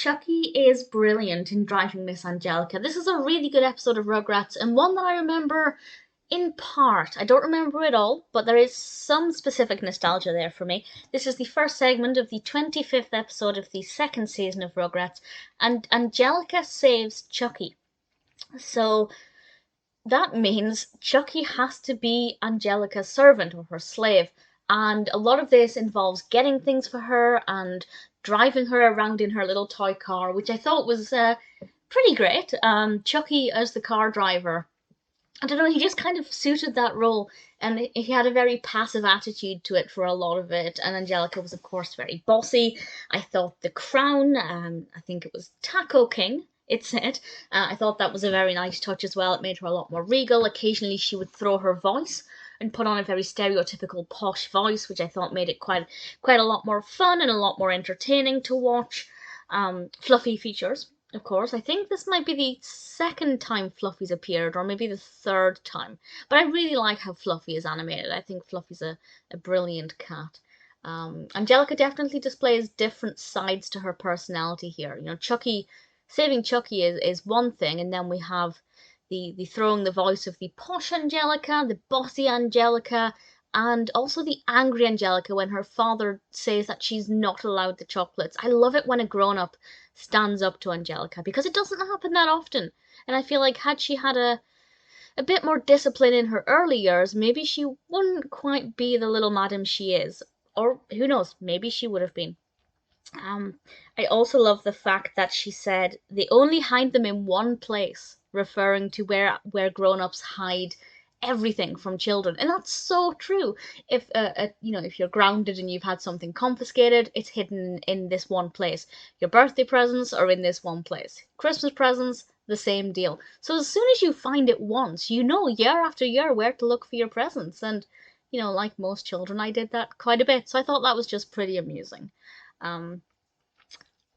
Chuckie is brilliant in driving Miss Angelica. This is a really good episode of Rugrats, and one that I remember in part. I don't remember it all, but there is some specific nostalgia there for me. This is the first segment of the 25th episode of the second season of Rugrats, and Angelica saves Chuckie. So that means Chuckie has to be Angelica's servant or her slave. And a lot of this involves getting things for her and driving her around in her little toy car, which I thought was pretty great. Chuckie as the car driver, I don't know, he just kind of suited that role, and he had a very passive attitude to it for a lot of it. And Angelica was, of course, very bossy. I thought the crown, I think it was Taco King, it said. I thought that was a very nice touch as well. It made her a lot more regal. Occasionally she would throw her voice and put on a very stereotypical posh voice, which I thought made it quite a lot more fun and a lot more entertaining to watch. Fluffy features, of course. I think this might be the second time Fluffy's appeared, or maybe the third time. But I really like how Fluffy is animated. I think Fluffy's a brilliant cat. Angelica definitely displays different sides to her personality here. You know, saving Chuckie is one thing, and then we have the throwing the voice of the posh Angelica, the bossy Angelica, and also the angry Angelica when her father says that she's not allowed the chocolates. I love it when a grown-up stands up to Angelica, because it doesn't happen that often. And I feel like had she had a bit more discipline in her early years, maybe she wouldn't quite be the little madam she is. Or who knows, maybe she would have been. I also love the fact that she said they only hide them in one place, referring to where grown-ups hide everything from children. And that's so true. If if you're grounded and you've had something confiscated, it's hidden in this one place. Your birthday presents are in this one place. Christmas presents, the same deal. So as soon as you find it once, you know year after year where to look for your presents. And like most children, I did that quite a bit. So I thought that was just pretty amusing.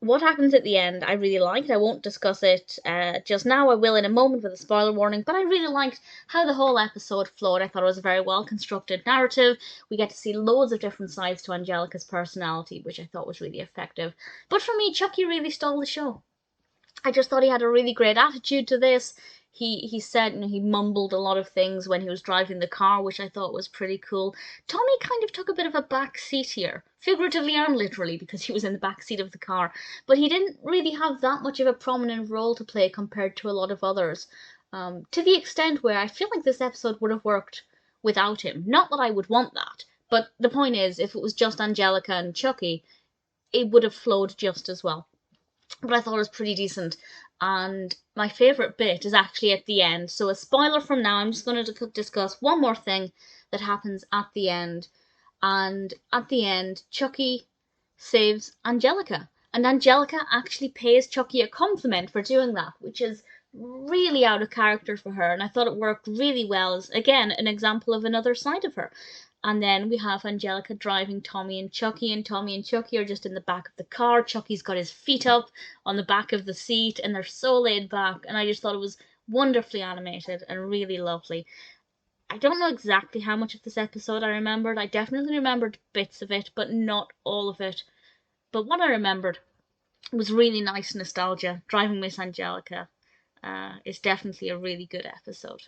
What happens at the end I really liked. I won't discuss it just now. I will in a moment with a spoiler warning, but I really liked how the whole episode flowed. I thought it was a very well constructed narrative. We get to see loads of different sides to Angelica's personality, which I thought was really effective. But for me, Chuckie really stole the show. I just thought he had a really great attitude to this. He said, he mumbled a lot of things when he was driving the car, which I thought was pretty cool. Tommy kind of took a bit of a back seat here, figuratively and literally, because he was in the back seat of the car. But he didn't really have that much of a prominent role to play compared to a lot of others. To the extent where I feel like this episode would have worked without him. Not that I would want that, but the point is, if it was just Angelica and Chuckie, it would have flowed just as well. But I thought it was pretty decent. And my favourite bit is actually at the end. So a spoiler from now, I'm just going to discuss one more thing that happens at the end. And at the end, Chuckie saves Angelica. And Angelica actually pays Chuckie a compliment for doing that, which is really out of character for her. And I thought it worked really well as, again, an example of another side of her. And then we have Angelica driving Tommy and Chuckie, and Tommy and Chuckie are just in the back of the car. Chuckie's got his feet up on the back of the seat, and they're so laid back. And I just thought it was wonderfully animated and really lovely. I don't know exactly how much of this episode I remembered. I definitely remembered bits of it, but not all of it. But what I remembered was really nice nostalgia. Driving Miss Angelica is definitely a really good episode.